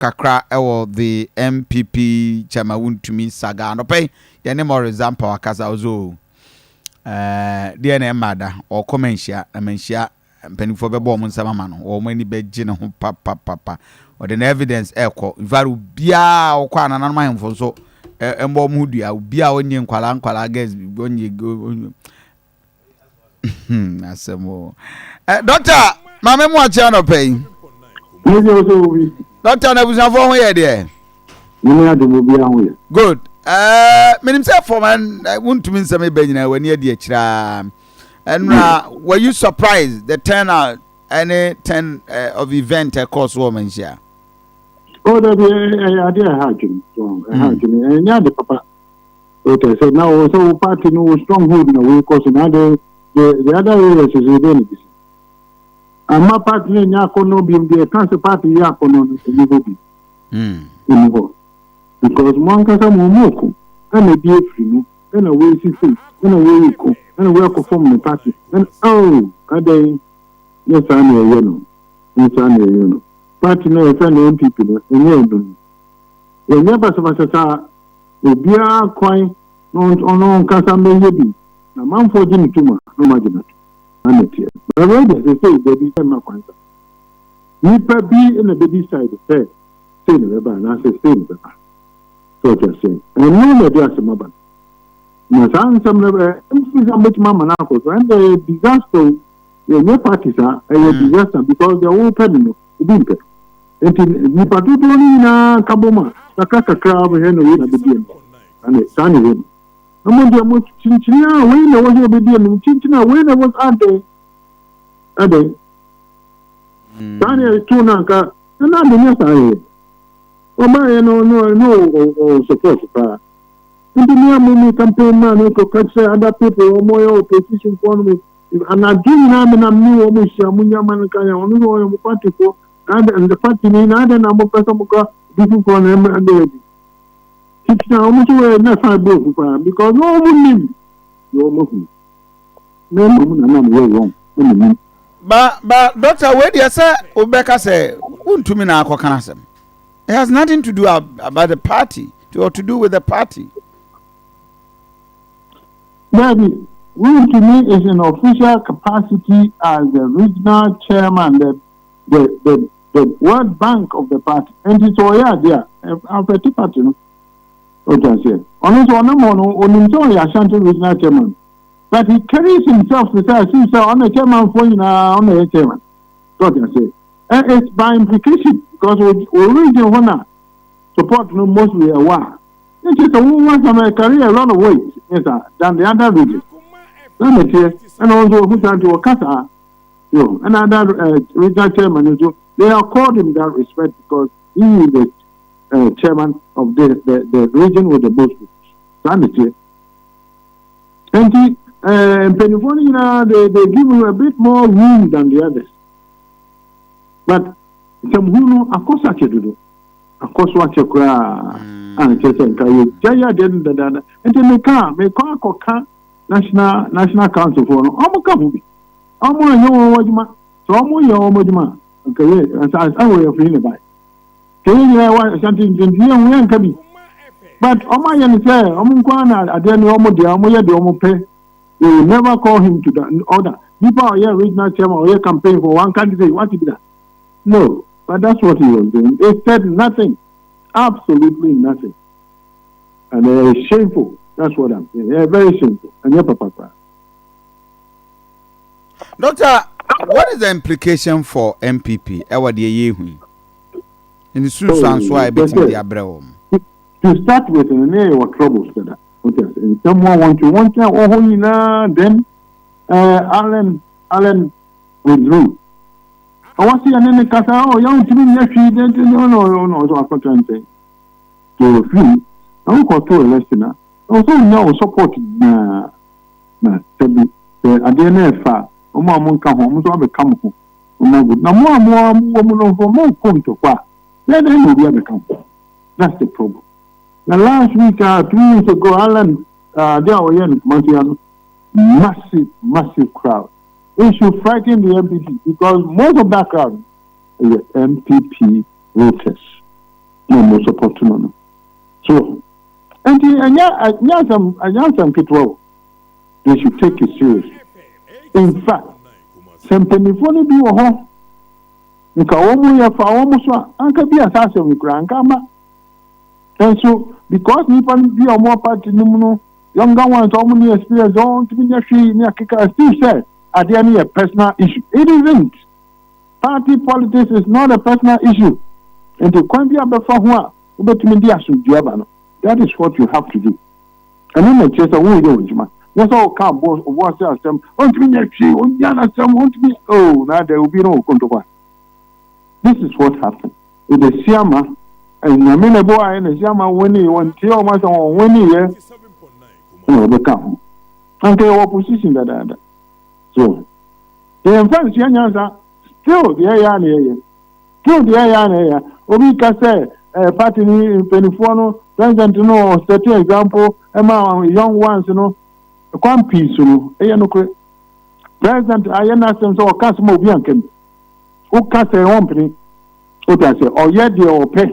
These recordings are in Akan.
kakra ewo the MPP chama Wontumi saga no pay ye ne more example akasa ozo de na emada o Manhyia na Manhyia mpanifo bebo mo nsama ma no o mo ani beji ne ho papa o the evidence ekọ varu bia o kwa nananum ahemfo so embo mu dua bia onye nkwala guys onye asemo doctor mama mu acha no pay doctor na busan fo ho ye de ni ya de mo bia ho ye good minim say for man Wontumi nsame be nyina wani ade akira and were you surprised the turnout any 10 of event across Manhyia? Oh, that idea hacking. And yeah, the papa. Okay, so now so party no stronghold in a way because another the other areas is within it. And my party in Yakono being the cancer party Yakono because one can move and a dear free and a way see food and a way you cook and a way perform the party and oh, a day. Yes, I know. Yes, I know. Party no friend MPP no enye we never so obia kwan no kasa meye bi na manfo ji mituma no magina na tie but we dey say baby say ma kwan ni pa bi in the baby side say no ba na say no so just say and no dey asema ba na san some MPP some bit mama na ko and the disaster the parties are a disaster because they are all pending it enti ni patuto ni na kaboma kakakakra we he no we na bediem ane sane we no mo dia mo chinchina we na wo bediem chinchina we na was ade sane tu na ka na de nya sane o ma ye no support pa enti ni amu campaign man ko katse other people o mo yo opposition for me and I do na me na mi o mo sha munya man ka ya onu o mo party ko and the party ni na da na mo pesa mo ka bifu ko na me ade it's now mo to na fa bo fa because no mo nim no mo na mo wrong but doctor we dey say obeka say Wontumi na akokana asem it has nothing to do about the party or to do with the party. Maybe Wontumi is in official capacity as the regional chairman the World Bank of the party, and it's all there. After the party, no, okay, say. Honestly, on himself, Ashanti regional chairman, but he carries himself to say, on the chairman for on the chairman. Okay, say. And it's by implication because we region wanna support no mostly a war. It is a woman who carry a lot of weight, yes, than the other region. And also who trying to Okasa, and other regional chairman. They are called in that respect because he is the chairman of the region with the most sanity. And in Pennsylvania, they give him a bit more room than the others. But some who know, of course, I can do. Of course, what you cry and just say, Jaya didn't that. And then they call National Council for Amoako Baah. So I'm okay, as I will feel about it. Can you hear something in the but Omayan say, Omukwana, I don't know the pay. They will never call him to the order. People are here, regional chairman, or here campaign for one candidate. What did that? No, but that's what he was doing. He said nothing, absolutely nothing. And it's shameful. That's what I'm saying. Yeah, very shameful. And yeah, Papa. Doctor, what is the implication for MPP? Ewa de yehu. In the Susan so I bet the abrewom. To start with, what troubles that. Okay, someone want to then Allen withdrew. I was here and then Kasa, young to me, no, so I can't say. So, free, I will call to a listener. Also, no support na Sebi, the Adena. Omo home so become home. Na more for more come to qua. Then they will be become. That's the problem. The last week, 2 weeks ago, Alan, there were in massive crowd. It should frighten the MPP because most of that crowd are MPP voters. no support no. So, and some people, they should take it serious. In fact, some penifoni bi wo ho. Nka womu ya fa womu so anka bi asase wikura anka ma. And so, because nipa bi omo party no, younger ones omo ni experience on to be ni akika still said, at the end a personal issue. It isn't. Party politics is not a personal issue. And to kwandi abefa ho a obetumi di asundua ba no. That is what you have to do. And then the chase away do njuma. Yes, all come boss them. Want to be want to be now there will be no control. This is what happened. With the Siama and Yamina boy and the Siama winning one tail master on winning here. No, become. And they opposition that. So the influence Yanya still the area. Still the area. Obi Kase party in Penifono, president no certain example, young ones, one piece, president, I understand so customer Biancan. Who cast a company, what I say, or yet the or pay.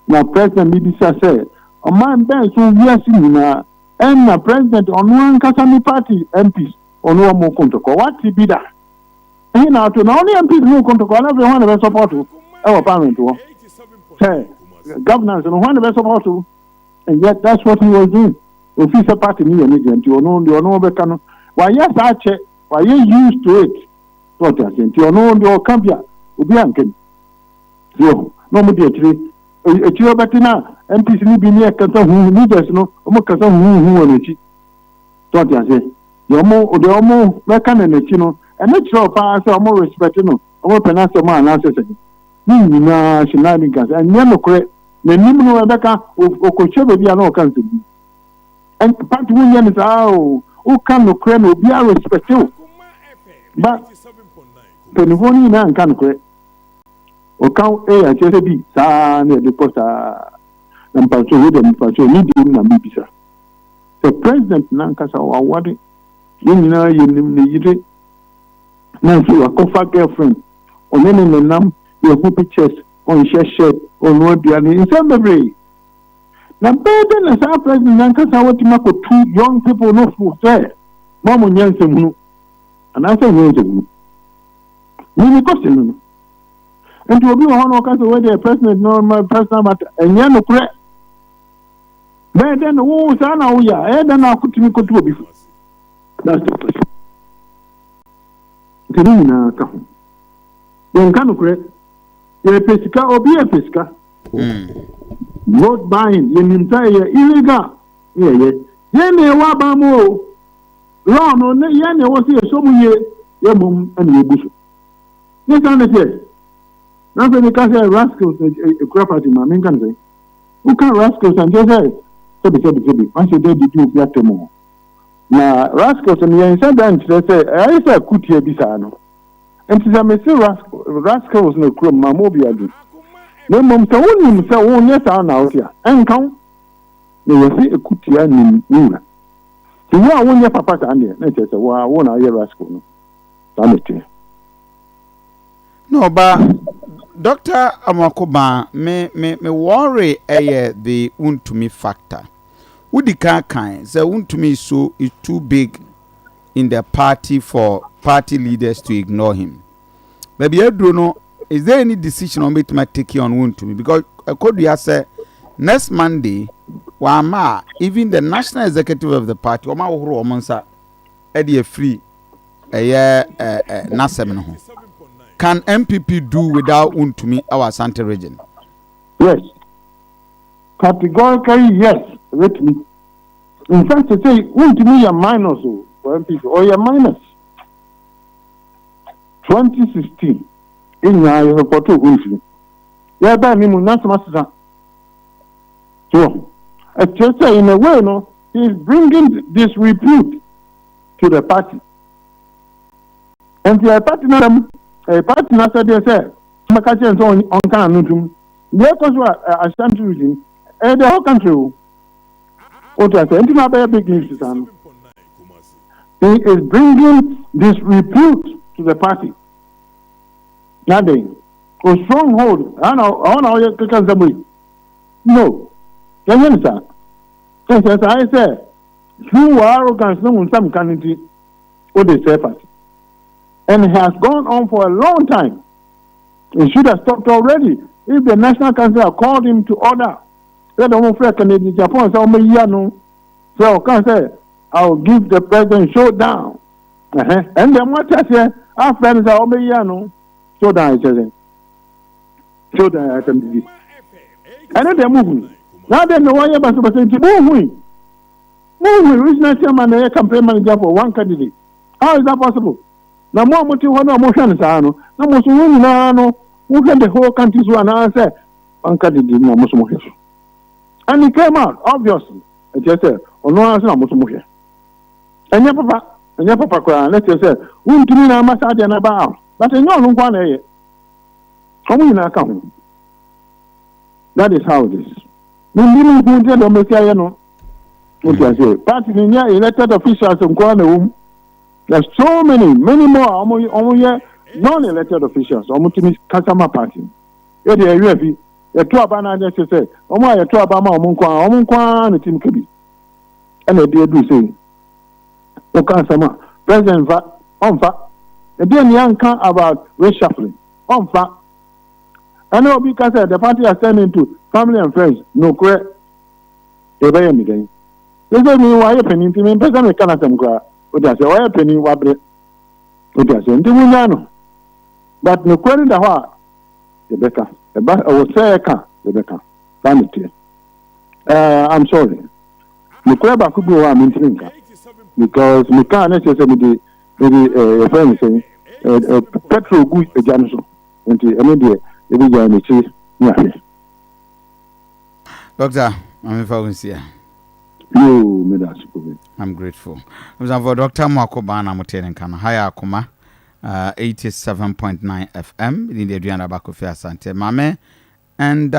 Now, President Mibisa said, a man best who yes in and a president on one Kasami party MPs on no more control. What he be that? And now to only MPs no control, everyone of us support to our parent to say, governors and one of us support to, and yet that's what he was doing. Official party me and you know, Becano. Why, yes, I check, why you used to it. What I said, you know, your Cambia, Ubiankin. So, no more tree. A chill betina, MPs need be near Catan who need us, no, Omocatan who on it. What I say, the Omo, Mecan and the Chino, and not sure pass or more respecting, or more penasa man answers. Nina, shenanigans, and never correct. The Nimmo Rebecca, or Cochebe, be no country. And Pat William is how, who can no crane will be a respectful. But Penifoni man can correct. O count A, I just be San the posta and Pacho with them, Pacho, medium and Bibisa. The president Nankasa or what it, you need Nancy, a coffee girlfriend, or men in the num, your pictures on shirt, on what you are in some way. Now, better than our president Nankasa, what you make 2 young people no food there. Mama Yansen, and I say, Many question. And to be one of us where the president normal personal matter and Yano correct. But then, oh, Sana, we are, and then I could me control before. That's the question. Canina, come. Then can correct. You're a pesca or be a pesca. Vote buying, you entire illegal. Yeah. Yene Wabamo. Long on Yane was here so many Yamum and Yabush. Yes, I understand. Now, when you can say rascals, a property, my main country. Who can rascals and just say, once you did you get to more. Now, rascals and the incident, they say, I say, could hear this. And to them, rascals no crumb, my mobile. No, Mom, so only say, oh, yes, I'm out here. And count. They will say a good year in Nuna. So you are one year papa, and they say, well, I won't hear rascal. No, but Dr. Amoako Baah, me worry the Wontumi factor. Would kind say Wontumi so is too big in the party for party leaders to ignore him. Maybe I don't know. Is there any decision on me to take on Wontumi? Because could you say next Monday, Wama, even the national executive of the party, Wama Uhuru Omonsa, Eddie free Nasem. Can MPP do without Wontumi, our Santa region? Yes. Categorically, yes. Let me. In fact, to say Wontumi are minus for MPP, or you're minus. 2016, in your report to Wontumi. Yeah, by me, not master. So, I just say, in a way, no, he's bringing this repute to the party. And the party, a partner said, they said, Makachi on Kananutum. There was a Santa region, and the whole country. What I said, a big news. He is bringing this repute to the party. Nothing. A stronghold. I know you can somebody. No. Can sir? Because I say, through arrogance, no one some candidate what they say first. And it has gone on for a long time. It should have stopped already. If the National Council called him to order, said, "I'm afraid Canadian Japan, so I can say, I'll give the president showdown." And then what I say, our friends are Omeyano, showdown, showdown, I can be. I know they're moving. Now they know why you're supposed to move. Regional chairman and campaign manager for one candidate. How is that possible? Now, more motive, one motion is no most women now, who can the whole country's one answer, one candidate, no most motion. And he came out, obviously. I just said, "Oh, no answer, most motion." And your papa cry, let's just say, "Wontumi na massage and about." But I know one a come in account. That is how it is. We didn't go to the Messiah, no. What I say, party in your elected officials in Kwana. There's so many more non-elected officials. Wontumi customer party. Yeah, they are really. The two abana just say, "Omo ya two abama omunkwa na team kebi." And they do say, "Okay, sama president va onfa." And then young can about reshuffling onfa. And no because the party are turning to family and friends. No correct. They buy me again. They say me why you penny to me president can some gra. What I say why you penny wabre. What I say ndi munyano. But no credit the what the better. I will say I can't. Rebecca, I'm sorry. The crab could be one in because we can't necessarily the friend saying petrol good a Johnson and the immediate Doctor, I'm here. I'm grateful. For Dr. Amoako Baah na mutene kana haya Akoma 87.9 FM in the Adriana Bakofi Asante Mame and